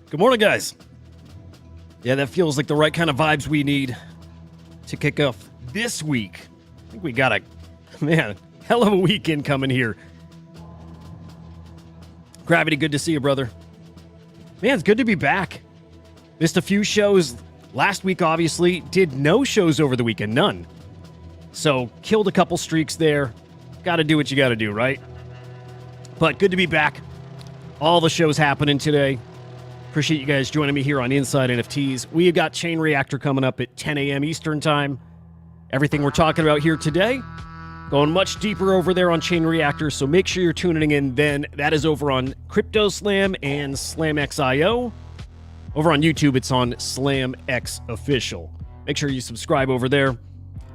Good morning, guys. Yeah, that feels like the right kind of vibes we need to kick off this week. I think we got a, hell of a weekend coming here. Gravity, good to see you, brother. Man, it's good to be back. Missed a few shows last week, obviously. Did no shows over the weekend, none. So, killed a couple streaks there. Got to do what you got to do, right? But good to be back. All the shows happening today. Appreciate you guys joining me here on Inside NFTs. We have got Chain Reactor coming up at 10 a.m. Eastern Time. Everything we're talking about here today, going much deeper over there on Chain Reactor, so make sure you're tuning in then. That is over on Crypto Slam and SlamXIO. Over on YouTube, it's on SlamX Official. Make sure you subscribe over there.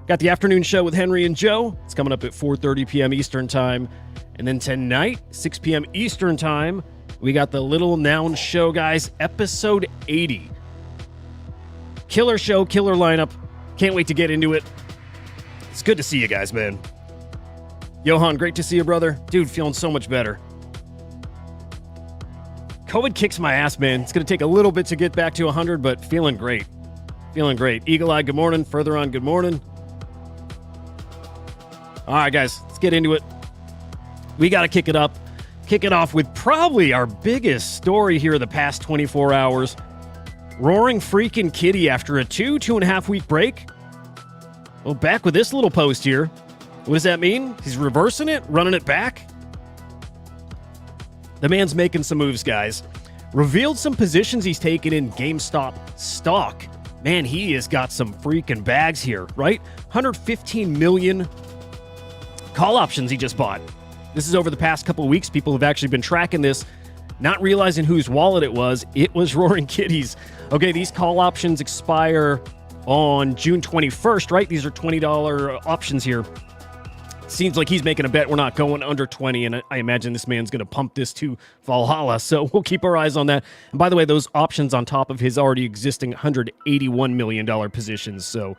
Got the afternoon show with Henry and Joe. It's coming up at 4:30 p.m. Eastern Time. And then tonight, 6 p.m. Eastern Time, we got the Little Noun Show, guys, episode 80. Killer show, killer lineup. Can't wait to get into it. It's good to see you guys, man. Johan, great to see you, brother. Dude, feeling so much better. COVID kicks my ass, man. It's going to take a little bit to get back to 100, but feeling great. Feeling great. Eagle Eye, good morning. Further on, good morning. All right, guys, let's get into it. We got to kick it up. Kick it off with probably our biggest story here of the past 24 hours. Roaring freaking Kitty after a 2.5 week break. Well, back with this little post here. What does that mean? He's reversing it? Running it back? The man's making some moves, guys. Revealed some positions he's taken in GameStop stock. Man, he has got some freaking bags here, right? 115 million call options he just bought. This is over the past couple of weeks. People have actually been tracking this, not realizing whose wallet it was. It was Roaring Kitty's. Okay, these call options expire on June 21st, right? These are $20 options here. Seems like he's making a bet we're not going under 20, and I imagine this man's going to pump this to Valhalla, so we'll keep our eyes on that. And by the way, those options on top of his already existing $181 million positions, so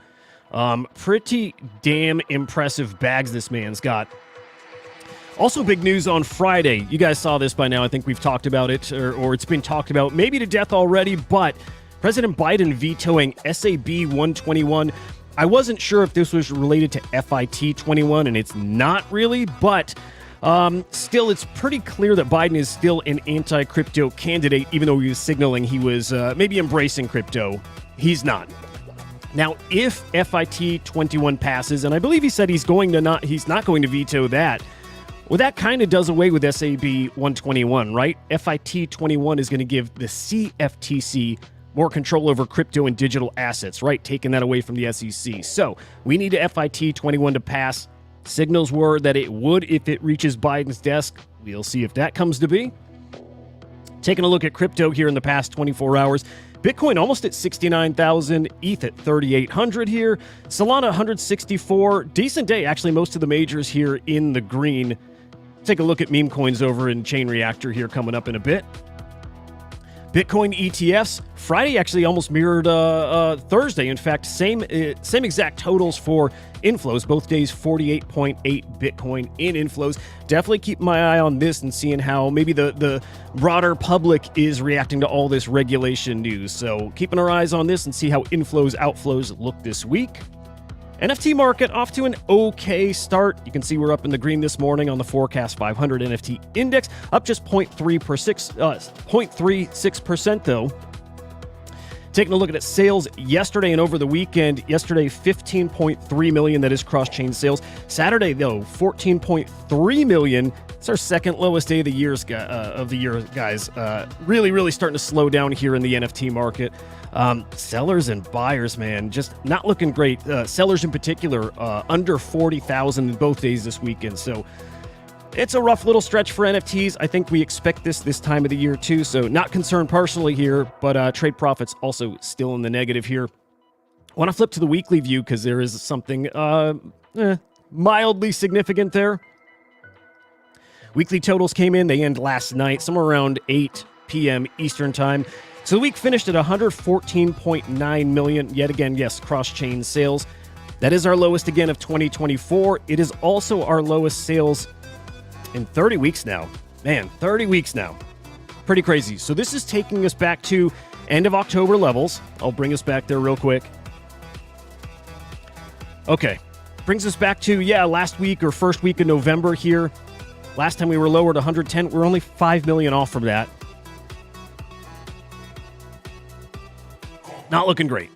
pretty damn impressive bags this man's got. Also, big news on Friday. You guys saw this by now. I think we've talked about it, or it's been talked about maybe to death already, but President Biden vetoing SAB 121. I wasn't sure if this was related to FIT 21, and it's not really, but still, it's pretty clear that Biden is still an anti-crypto candidate, even though he was signaling he was maybe embracing crypto. He's not. Now, if FIT 21 passes, and I believe he said he's not going to veto that, well, that kind of does away with SAB 121, right? FIT 21 is going to give the CFTC more control over crypto and digital assets, right? Taking that away from the SEC. So we need a FIT 21 to pass. Signals were that it would if it reaches Biden's desk. We'll see if that comes to be. Taking a look at crypto here in the past 24 hours. Bitcoin almost at 69,000, ETH at 3,800 here. Solana 164. Decent day. Actually, most of the majors here in the green. Take a look at meme coins over in Chain Reactor here coming up in a bit. Bitcoin ETFs, Friday actually almost mirrored Thursday. In fact, same exact totals for inflows. Both days, 48.8 Bitcoin in inflows. Definitely keep my eye on this and seeing how maybe the broader public is reacting to all this regulation news. So keeping our eyes on this and see how inflows, outflows look this week. NFT market off to an okay start. You can see we're up in the green this morning on the Forecast 500 NFT index, up just 0.36% though. Taking a look at sales yesterday and over the weekend. Yesterday, 15.3 million, that is cross-chain sales. Saturday, though, 14.3 million. It's our second lowest day of the year, guys. Really starting to slow down here in the NFT market. Sellers and buyers, man, just not looking great. Sellers in particular, under 40,000 in both days this weekend. So It's a rough little stretch for NFTs. I think we expect this time of the year too, so not concerned personally here, but trade profits also still in the negative here. I want to flip to the weekly view because there is something mildly significant there. Weekly totals came in. They end last night, somewhere around 8 p.m. Eastern time. So the week finished at 114.9 million. Yet again, yes, cross-chain sales. That is our lowest again of 2024. It is also our lowest sales in 30 weeks now. Man, 30 weeks now. Pretty crazy. So this is taking us back to end of October levels. I'll bring us back there real quick. Okay. Brings us back to, last week or first week of November here. Last time we were lower at 110. We're only 5 million off from that. Not looking great.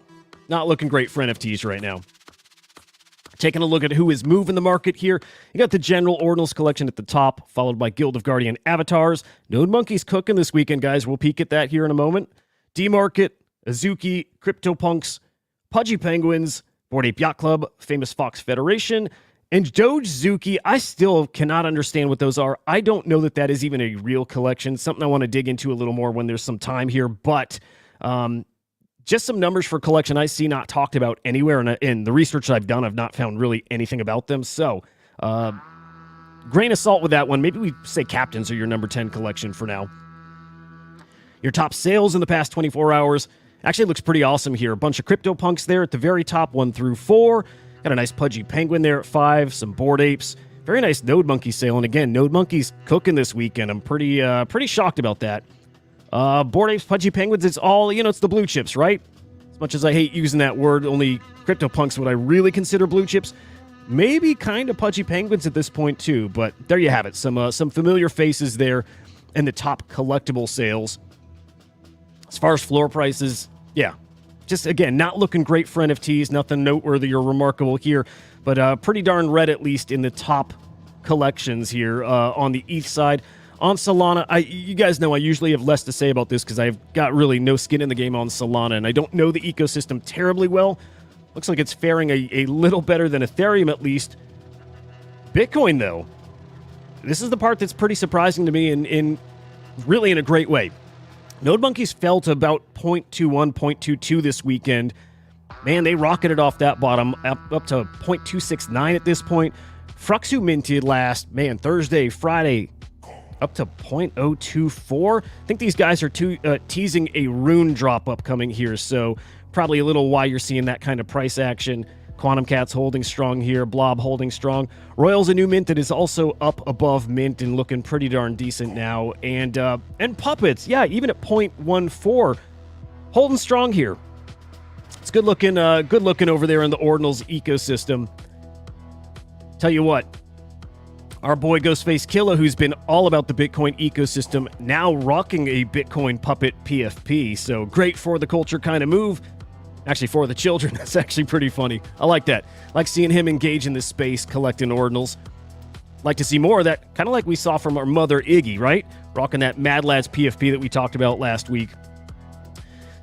Not looking great for NFTs right now. Taking a look at who is moving the market here. You got the general Ordinals collection at the top, followed by Guild of Guardian Avatars. Node Monkey's cooking this weekend, guys. We'll peek at that here in a moment. D-Market, Azuki, CryptoPunks, Pudgy Penguins, Bored Ape Yacht Club, Famous Fox Federation, and Doge Zuki. I still cannot understand what those are. I don't know that is even a real collection. Something I want to dig into a little more when there's some time here, but just some numbers for collection I see not talked about anywhere, and in the research that I've done, I've not found really anything about them. So, grain of salt with that one. Maybe we say Captains are your number 10 collection for now. Your top sales in the past 24 hours actually looks pretty awesome here. A bunch of CryptoPunks there at the very top, 1 through 4. Got a nice Pudgy Penguin there at 5. Some Bored Apes. Very nice Node Monkey sale. And again, Node Monkey's cooking this weekend. I'm pretty shocked about that. Bored Apes, Pudgy Penguins, it's all, it's the blue chips, right? As much as I hate using that word, only CryptoPunks would I really consider blue chips. Maybe kind of Pudgy Penguins at this point too, but there you have it. Some familiar faces there in the top collectible sales. As far as floor prices, just again, not looking great for NFTs. Nothing noteworthy or remarkable here, but pretty darn red at least in the top collections here on the ETH side. On Solana, you guys know I usually have less to say about this because I've got really no skin in the game on Solana, and I don't know the ecosystem terribly well. Looks like it's faring a little better than Ethereum at least. Bitcoin, though, this is the part that's pretty surprising to me in really in a great way. Node Monkeys fell to about 0.21, 0.22 this weekend. Man, they rocketed off that bottom up to 0.269 at this point. Fruxu minted last, Thursday, Friday, up to 0.024. I think these guys are teasing a rune drop upcoming here, so probably a little why you're seeing that kind of price action. Quantum Cat's holding strong here, Blob holding strong. Royal's a new mint that is also up above mint and looking pretty darn decent now. And Puppets, even at 0.14, holding strong here. It's good looking over there in the Ordinals ecosystem. Tell you what, our boy Ghostface Killa, who's been all about the Bitcoin ecosystem, now rocking a Bitcoin Puppet PFP. So great for the culture kind of move. Actually, for the children. That's actually pretty funny. I like that. Like seeing him engage in this space, collecting Ordinals. Like to see more of that, kind of like we saw from our mother Iggy, right? Rocking that Mad Lads PFP that we talked about last week.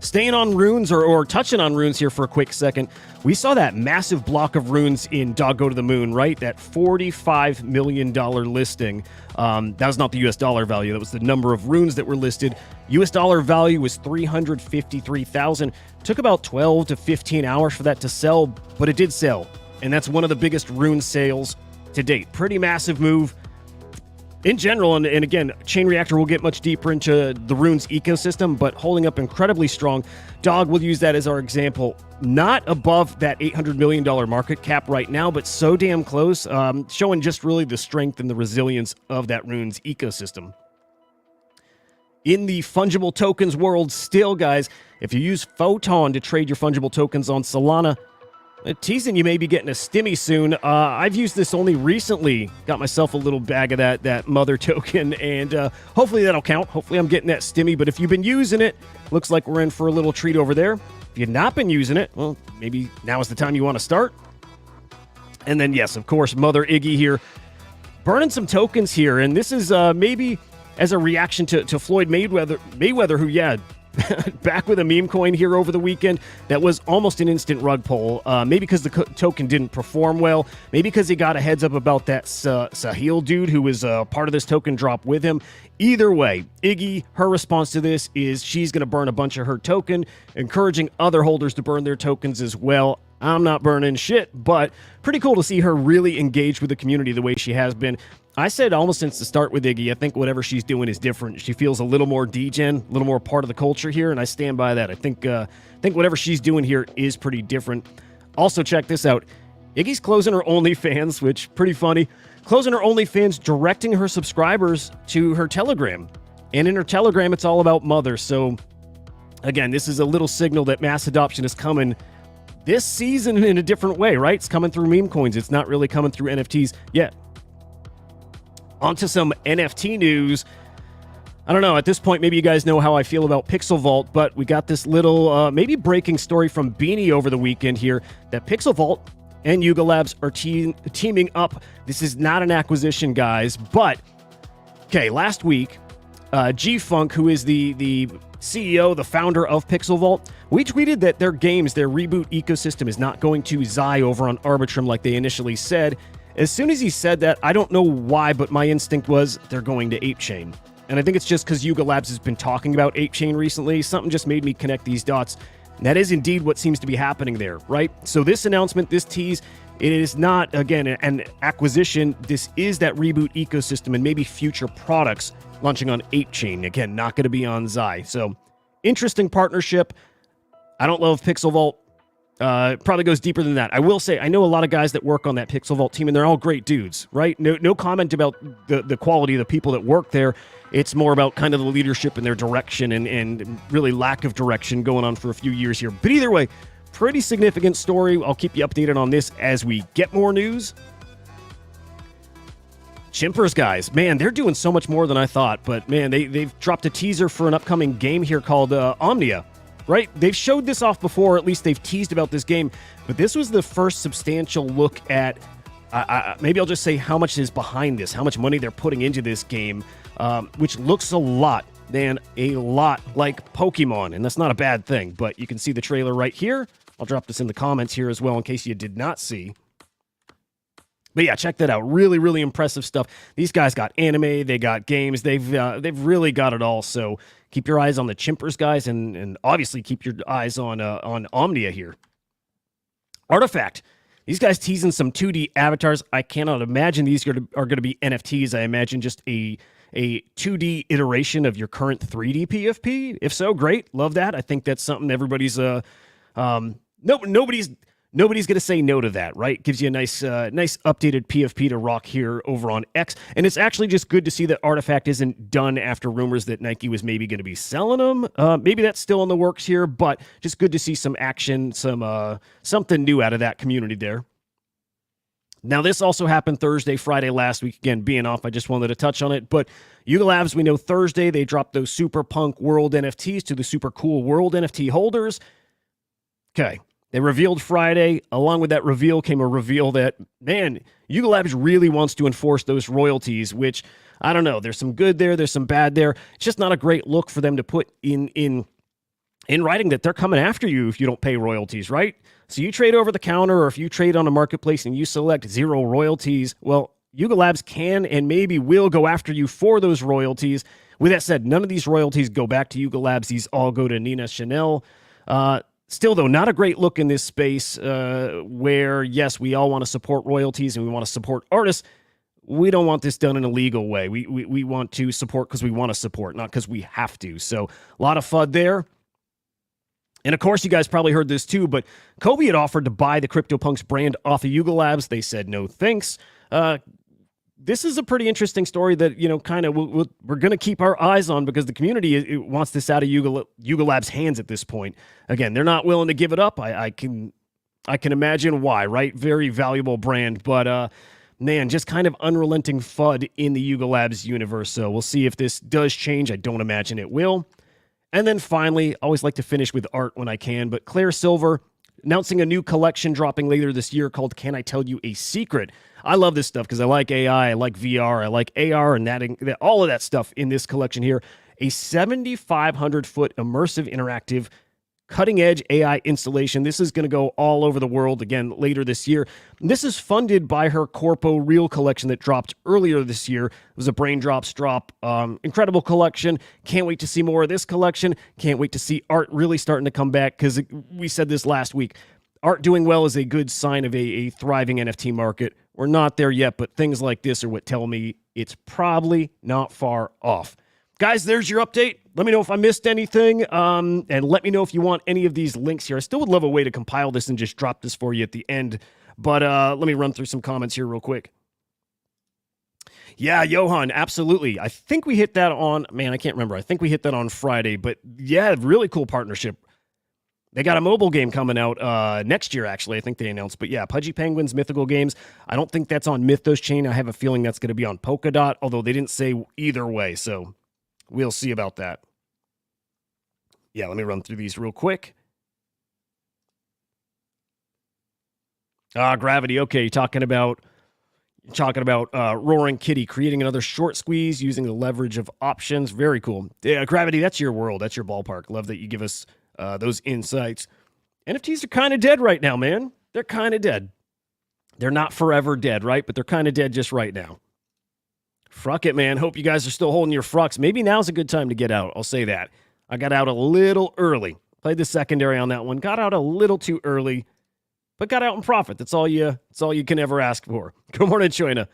Staying on runes or touching on runes here for a quick second, we saw that massive block of runes in Dog Go to the Moon, right? That $45 million listing. That was not the US dollar value. That was the number of runes that were listed. US dollar value was 353,000. Took about 12 to 15 hours for that to sell, but it did sell. And that's one of the biggest rune sales to date. Pretty massive move. In general, and again, Chain Reactor will get much deeper into the runes ecosystem, but holding up incredibly strong. Dog, will use that as our example. Not above that $800 million market cap right now, but so damn close, showing just really the strength and the resilience of that runes ecosystem. In the fungible tokens world still, guys, if you use Photon to trade your fungible tokens on Solana, teasing you may be getting a stimmy soon. I've used this only recently. Got myself a little bag of that mother token, and hopefully that'll count. Hopefully I'm getting that stimmy, but if you've been using it, looks like we're in for a little treat over there. If you've not been using it, well, maybe now is the time you want to start. And then, yes, of course, Mother Iggy here. Burning some tokens here, and this is maybe as a reaction to Floyd Mayweather, who, back with a meme coin here over the weekend that was almost an instant rug pull. Maybe because the token didn't perform well. Maybe because he got a heads up about that Sahil dude who was part of this token drop with him. Either way, Iggy, her response to this is she's going to burn a bunch of her token, encouraging other holders to burn their tokens as well. I'm not burning shit, but pretty cool to see her really engaged with the community the way she has been. I said almost since the start with Iggy, I think whatever she's doing is different. She feels a little more degen, a little more part of the culture here, and I stand by that. I think whatever she's doing here is pretty different. Also, check this out. Iggy's closing her OnlyFans, which pretty funny. Closing her OnlyFans, directing her subscribers to her Telegram. And in her Telegram, it's all about mother. So, again, this is a little signal that mass adoption is coming this season in a different way, right? It's coming through meme coins. It's not really coming through NFTs yet. On to some NFT news. I don't know, at this point, maybe you guys know how I feel about Pixel Vault, but we got this little, maybe breaking story from Beanie over the weekend here that Pixel Vault and Yuga Labs are teaming up. This is not an acquisition, guys, but, okay, last week, G-Funk, who is the CEO, the founder of Pixel Vault, we tweeted that their games, their Reboot ecosystem is not going to Xy over on Arbitrum like they initially said. As soon as he said that, I don't know why, but my instinct was they're going to Apechain. And I think it's just because Yuga Labs has been talking about Apechain recently. Something just made me connect these dots. And that is indeed what seems to be happening there, right? So this announcement, this tease, it is not, again, an acquisition. This is that Reboot ecosystem and maybe future products launching on Apechain. Again, not going to be on Xy. So interesting partnership. I don't love Pixel Vault. It probably goes deeper than that. I will say, I know a lot of guys that work on that Pixel Vault team, and they're all great dudes, right? No comment about the quality of the people that work there. It's more about kind of the leadership and their direction and really lack of direction going on for a few years here. But either way, pretty significant story. I'll keep you updated on this as we get more news. Chimpers, guys, man, they're doing so much more than I thought. But, man, they've dropped a teaser for an upcoming game here called Omnia. Right? They've showed this off before, or at least they've teased about this game, but this was the first substantial look at, maybe I'll just say how much is behind this, how much money they're putting into this game, which looks a lot like Pokemon, and that's not a bad thing, but you can see the trailer right here. I'll drop this in the comments here as well in case you did not see. But yeah, check that out. Really, really impressive stuff. These guys got anime, they got games, they've really got it all. So keep your eyes on the Chimpers, guys, and obviously keep your eyes on Omnia here. Artifact. These guys teasing some 2D avatars. I cannot imagine these are going to be NFTs. I imagine just a 2D iteration of your current 3D PFP. If so, great. Love that. I think that's something everybody's Nobody's going to say no to that, right? Gives you a nice updated PFP to rock here over on X. And it's actually just good to see that Artifact isn't done after rumors that Nike was maybe going to be selling them. Maybe that's still in the works here, but just good to see some action, something new out of that community there. Now, this also happened Thursday, Friday last week. Again, being off, I just wanted to touch on it. But Yuga Labs, we know Thursday, they dropped those Super Punk World NFTs to the Super Cool World NFT holders. Okay. They revealed Friday. Along with that reveal came a reveal that, man, Yuga Labs really wants to enforce those royalties, which, I don't know, there's some good there, there's some bad there. It's just not a great look for them to put in writing that they're coming after you if you don't pay royalties, right? So you trade over the counter, or if you trade on a marketplace and you select 0 royalties, well, Yuga Labs can and maybe will go after you for those royalties. With that said, none of these royalties go back to Yuga Labs. These all go to Nina Chanel. Still, though, not a great look in this space where, yes, we all want to support royalties and we want to support artists. We don't want this done in a legal way. We want to support because we want to support, not because we have to. So a lot of FUD there. And, of course, you guys probably heard this too, but Kobe had offered to buy the CryptoPunks brand off of Yuga Labs. They said no thanks. This is a pretty interesting story that, kind of we're going to keep our eyes on because the community wants this out of Yuga Labs' hands at this point. Again, they're not willing to give it up. I can imagine why, right? Very valuable brand, but man, just kind of unrelenting FUD in the Yuga Labs universe. So we'll see if this does change. I don't imagine it will. And then finally, always like to finish with art when I can, but Claire Silver announcing a new collection dropping later this year called Can I Tell You a Secret? I love this stuff because I like AI, I like VR, I like AR, and all of that stuff in this collection here. a 7,500-foot immersive interactive cutting-edge AI installation. This is going to go all over the world again later this year. This is funded by her Corpo Real collection that dropped earlier this year. It was a Braindrops drop. Incredible collection. Can't wait to see more of this collection. Can't wait to see art really starting to come back, because we said this last week. Art doing well is a good sign of a thriving NFT market. We're not there yet, but things like this are what tell me it's probably not far off. Guys, there's your update. Let me know if I missed anything, and let me know if you want any of these links here. I still would love a way to compile this and just drop this for you at the end, but let me run through some comments here real quick. Yeah, Johan, absolutely. I think we hit that on, man, I can't remember. I think we hit that on Friday, but yeah, really cool partnership. They got a mobile game coming out next year, actually, I think they announced. But yeah, Pudgy Penguins, Mythical Games. I don't think that's on Mythos Chain. I have a feeling that's going to be on Polkadot, although they didn't say either way, so we'll see about that. Yeah, let me run through these real quick. Gravity, okay, talking about Roaring Kitty, creating another short squeeze using the leverage of options. Very cool. Yeah, Gravity, that's your world. That's your ballpark. Love that you give us those insights. NFTs are kind of dead right now, man. They're kind of dead. They're not forever dead, right? But they're kind of dead just right now. Fruck it, man. Hope you guys are still holding your frucks. Maybe now's a good time to get out. I'll say that. I got out a little early. Played the secondary on that one. Got out a little too early, but got out in profit. That's all you can ever ask for. Good morning, Choina.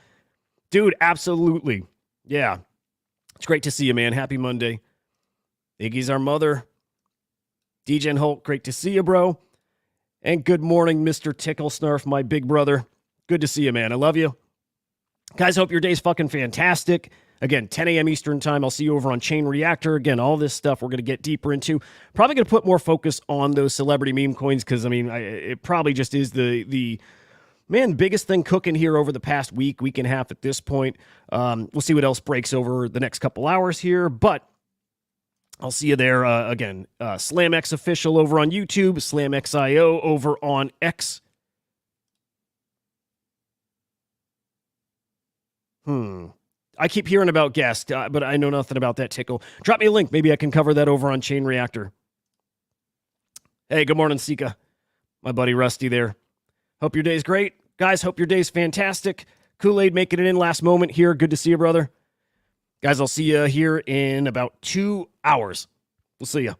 Dude, absolutely. Yeah. It's great to see you, man. Happy Monday. Iggy's our mother. DJ and Hulk, great to see you, bro. And good morning, Mr. Tickle Snarf, my big brother. Good to see you, man. I love you. Guys, hope your day's fucking fantastic. Again, 10 a.m. Eastern time. I'll see you over on Chain Reactor. Again, all this stuff we're going to get deeper into. Probably going to put more focus on those celebrity meme coins, because, I mean, it probably just is the biggest thing cooking here over the past week and a half at this point. We'll see what else breaks over the next couple hours here, but I'll see you there. Again, SlamX Official over on YouTube, SlamXIO over on X. I keep hearing about guests, but I know nothing about that, Tickle. Drop me a link. Maybe I can cover that over on Chain Reactor. Hey, good morning, Sika. My buddy Rusty there. Hope your day's great. Guys, hope your day's fantastic. Kool-Aid making it in last moment here. Good to see you, brother. Guys, I'll see you here in about 2 hours. We'll see you.